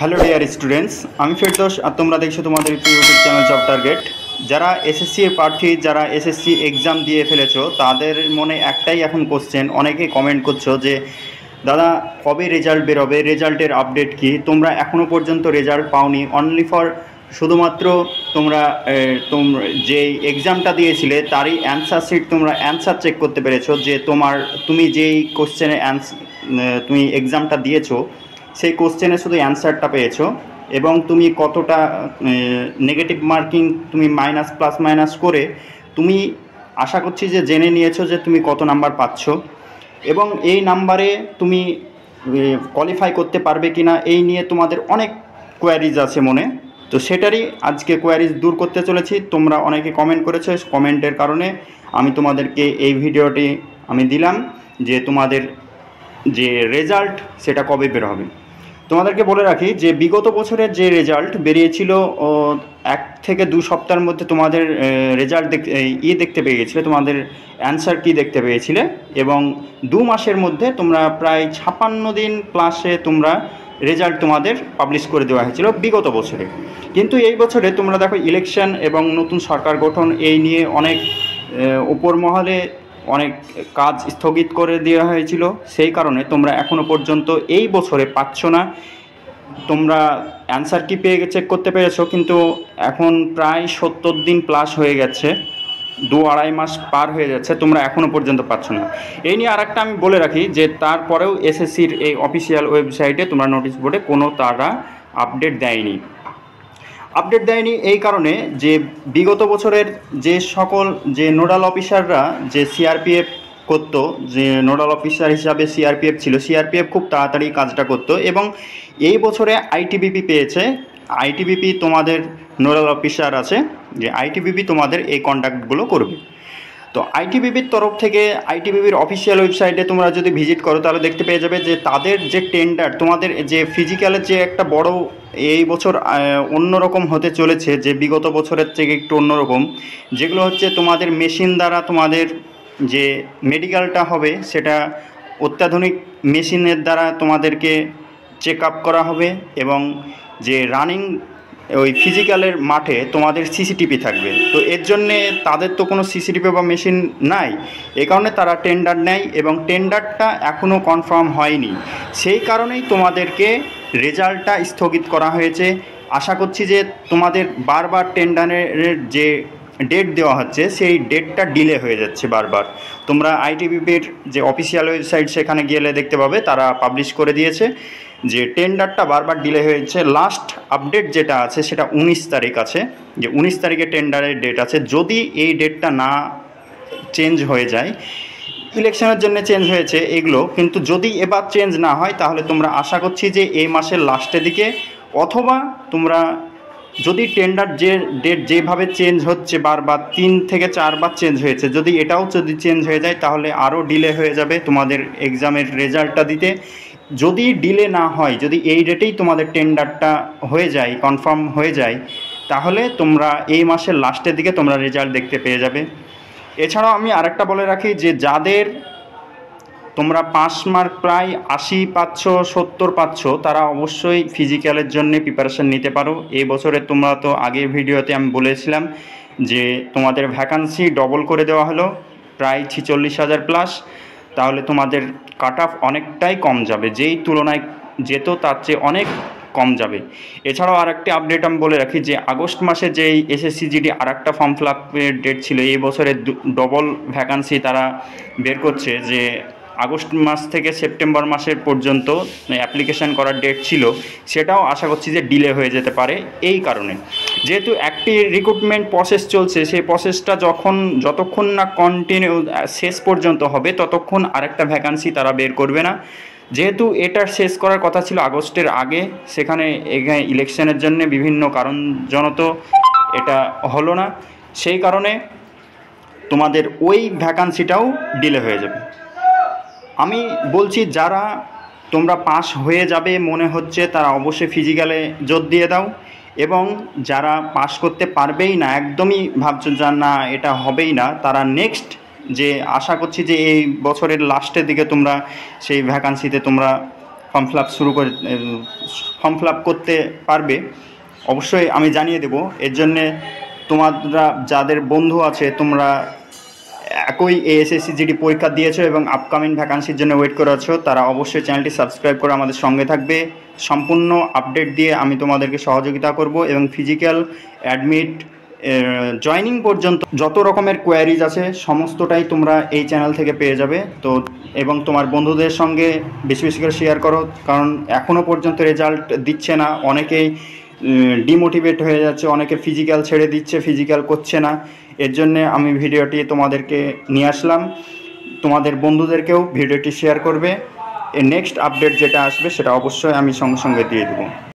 Hello dear students, আমি ফেরদৌস আর তোমরা দেখছো তোমাদের ইউটিউব চ্যানেল জব টার্গেট। যারা এসএসসি এর প্রার্থী, যারা এসএসসি এক্সাম দিয়ে ফেলেছো, তাদের মনে একটাই এখন কোশ্চেন। অনেকেই কমেন্ট করছো যে দাদা কবে রেজাল্ট বেরোবে, রেজাল্টের আপডেট কি? তোমরা এখনও পর্যন্ত রেজাল্ট পাওনি। অনলি ফর শুধুমাত্র তোমরা যে এক্সামটা দিয়েছিলে তারই অ্যান্সার শিট, তোমরা অ্যান্সার চেক করতে পেরেছো যে তুমি যেই কোশ্চেনে তুমি এক্সামটা দিয়েছো সেই কোশ্চেনে শুধু অ্যান্সারটা পেয়েছো, এবং তুমি কতটা নেগেটিভ মার্কিং তুমি মাইনাস প্লাস মাইনাস করে তুমি আশা করছি যে জেনে নিয়েছো যে তুমি কত নাম্বার পাচ্ছ, এবং এই নাম্বারে তুমি কোয়ালিফাই করতে পারবে কি না এই নিয়ে তোমাদের অনেক কোয়ারিজ আছে মনে। তো সেটারই আজকে কোয়ারিজ দূর করতে চলেছি। তোমরা অনেকে কমেন্ট করেছো, কমেন্টের কারণে আমি তোমাদেরকে এই ভিডিওটি আমি দিলাম যে তোমাদের যে রেজাল্ট সেটা কবে বের হবে। তোমাদেরকে বলে রাখি যে বিগত বছরের যে রেজাল্ট বেরিয়েছিল 1 থেকে 2 সপ্তাহের মধ্যে তোমাদের রেজাল্ট দেখতে পেয়ে গেছিলে, তোমাদের অ্যান্সার কি দেখতে পেয়েছিলে, এবং 2 মাসের মধ্যে তোমরা প্রায় 56 দিন প্লাসে তোমরা রেজাল্ট তোমাদের পাবলিশ করে দেওয়া হয়েছিল বিগত বছরে। কিন্তু এই বছরে তোমরা দেখো ইলেকশন এবং নতুন সরকার গঠন এই নিয়ে অনেক উপর মহলে অনেক কাজ স্থগিত করে দেওয়া হয়েছিল, সেই কারণে তোমরা এখনও পর্যন্ত এই বছরে পাচ্ছ না। তোমরা অ্যান্সার কি চেক করতে পেরেছো, কিন্তু এখন প্রায় 70 দিন প্লাস হয়ে গেছে, 2-2.5 মাস পার হয়ে যাচ্ছে, তোমরা এখনও পর্যন্ত পাচ্ছ না। এই নিয়ে আরেকটা আমি বলে রাখি যে তারপরেও এসএসসির এই অফিসিয়াল ওয়েবসাইটে তোমরা নোটিশ বোর্ডে কোনো তারা আপডেট দেয়নি এই কারণে যে বিগত বছরের যে সকল যে নোডাল অফিসাররা যে সিআরপিএফ করতো, যে নোডাল অফিসার হিসাবে সিআরপিএফ ছিল, সিআরপিএফ খুব তাড়াতাড়ি কাজটা করতো, এবং এই বছরে আইটিবিপি পেয়েছে। আইটিবিপি তোমাদের নোডাল অফিসার আছে, যে আইটিবিপি তোমাদের এই কন্ট্যাক্টগুলো করবে। তো আইটিবিপির তরফ থেকে আইটিবিপির অফিসিয়াল ওয়েবসাইটে তোমরা যদি ভিজিট করো তাহলে দেখতে পেয়ে যাবে যে তাদের যে টেন্ডার, তোমাদের যে ফিজিক্যালের যে একটা বড় এই বছর অন্যরকম হতে চলেছে, যে বিগত বছরের থেকে একটু অন্যরকম, যেগুলো হচ্ছে তোমাদের মেশিন দ্বারা তোমাদের যে মেডিকেলটা হবে সেটা অত্যাধুনিক মেশিনের দ্বারা তোমাদেরকে চেক আপ করা হবে, এবং যে রানিং ওই ফিজিক্যালের মাঠে তোমাদের সিসিটিভি থাকবে। তো এর জন্যে তাদের তো কোনো সিসিটিভি বা মেশিন নাই, এই কারণে তারা টেন্ডার নেয়, এবং টেন্ডারটা এখনও কনফার্ম হয়নি, সেই কারণেই তোমাদেরকে রেজাল্টটা স্থগিত করা হয়েছে। আশা করছি যে তোমাদের বারবার টেন্ডারের যে ডেট দেওয়া হচ্ছে সেই ডেটটা ডিলে হয়ে যাচ্ছে বারবার। তোমরা আইটিবিপির যে অফিসিয়াল ওয়েবসাইট সেখানে গেলে দেখতে পাবে তারা পাবলিশ করে দিয়েছে যে টেন্ডারটা বারবার ডিলে হয়েছে। লাস্ট আপডেট যেটা আছে সেটা 19 তারিখ আছে, যে 19 তারিখে টেন্ডারের ডেট আছে। যদি এই ডেটটা না চেঞ্জ হয়ে যায়, ইলেকশনের জন্য চেঞ্জ হয়েছে এগুলো, কিন্তু যদি এবার চেঞ্জ না হয় তাহলে তোমরা আশা করছি যে এই মাসের লাস্টের দিকে, অথবা তোমরা যদি টেন্ডার যে ডেট যেভাবে চেঞ্জ হচ্ছে বারবার 3 থেকে 4 বার চেঞ্জ হয়েছে, যদি এটাও যদি চেঞ্জ হয়ে যায় তাহলে আরও ডিলে হয়ে যাবে তোমাদের এক্সামের রেজাল্টটা দিতে। যদি ডিলে না হয়, যদি এই ডেটেই তোমাদের টেন্ডারটা হয়ে যায়, কনফার্ম হয়ে যায়, তাহলে তোমরা এই মাসের লাস্টের দিকে তোমরা রেজাল্ট দেখতে পেয়ে যাবে। এছাড়াও আমি আরেকটা বলে রাখি যে যাদের তোমরা 5 মার্ক প্রায় 80 পাচ্ছ, 70 পাচ্ছ, তারা অবশ্যই ফিজিক্যালের জন্য প্রিপারেশান নিতে পারো। এই বছরে তোমরা তো আগের ভিডিওতে আমি বলেছিলাম যে তোমাদের ভ্যাকান্সি ডবল করে দেওয়া হলো, প্রায় 46,000 প্লাস, তাহলে তোমাদের কাট অফ অনেকটাই কম যাবে, যেই তুলনায় যেত তার চেয়ে অনেক কম যাবে। এছাড়াও আরেকটি আপডেট আমি বলে রাখি যে আগস্ট মাসে যেই এসএসসি জিডি আরেকটা ফর্ম ফিল আপের ডেট ছিল, এই বছরে ডবল ভ্যাকান্সি তারা বের করছে, যে আগস্ট মাস থেকে সেপ্টেম্বর মাসের পর্যন্ত অ্যাপ্লিকেশান করার ডেট ছিল, সেটাও আশা করছি যে ডিলে হয়ে যেতে পারে। এই কারণে যেহেতু একটি রিক্রুটমেন্ট প্রসেস চলছে, সেই প্রসেসটা যতক্ষণ না কন্টিনিউ শেষ পর্যন্ত হবে ততক্ষণ আরেকটা ভ্যাকান্সি তারা বের করবে না। যেহেতু এটা শেষ করার কথা ছিল আগস্টের আগে, সেখানে ইলেকশনের জন্য বিভিন্ন কারণজনত এটা হলো না, সেই কারণে তোমাদের ওই ভ্যাকান্সিটাও ডিলে হয়ে যাবে। আমি বলছি যারা তোমরা পাস হয়ে যাবে মনে হচ্ছে তারা অবশ্যই ফিজিক্যালে জোর দিয়ে দাও, এবং যারা পাস করতে পারবেই না, একদমই ভাবছো যা না এটা হবেই না, তারা নেক্সট যে আশা করছি যে এই বছরের লাস্টের দিকে তোমরা সেই ভ্যাকান্সিতে তোমরা form fill up form fill up করতে পারবে, অবশ্যই আমি জানিয়ে দেব। এর জন্যে তোমরা যাদের বন্ধু আছে, তোমরা একই এএসএসসি জিডি পরীক্ষা দিয়েছো এবং আপকামিং ভ্যাকান্সির জন্য ওয়েট করে আছো, তারা অবশ্যই চ্যানেলটি সাবস্ক্রাইব করে আমাদের সঙ্গে থাকবে। সম্পূর্ণ আপডেট দিয়ে আমি তোমাদেরকে সহযোগিতা করব এবং ফিজিক্যাল, অ্যাডমিট, জয়নিং পর্যন্ত যত রকমের কোয়ারিজ আছে সমস্তটাই তোমরা এই চ্যানেল থেকে পেয়ে যাবে। তো এবং তোমার বন্ধুদের সঙ্গে বেশি বেশি করে শেয়ার করো, কারণ এখনও পর্যন্ত রেজাল্ট দিচ্ছে না, অনেকেই ডিমোটিভেট হয়ে যাচ্ছে, অনেকে ফিজিক্যাল ছেড়ে দিচ্ছে, ফিজিক্যাল করছে না। এর জন্যে আমি ভিডিওটি তোমাদেরকে নিয়ে আসলাম, তোমাদের বন্ধুদেরকেও ভিডিওটি শেয়ার করবে। এর নেক্সট আপডেট যেটা আসবে সেটা অবশ্যই আমি সঙ্গে সঙ্গে দিয়ে দেবো।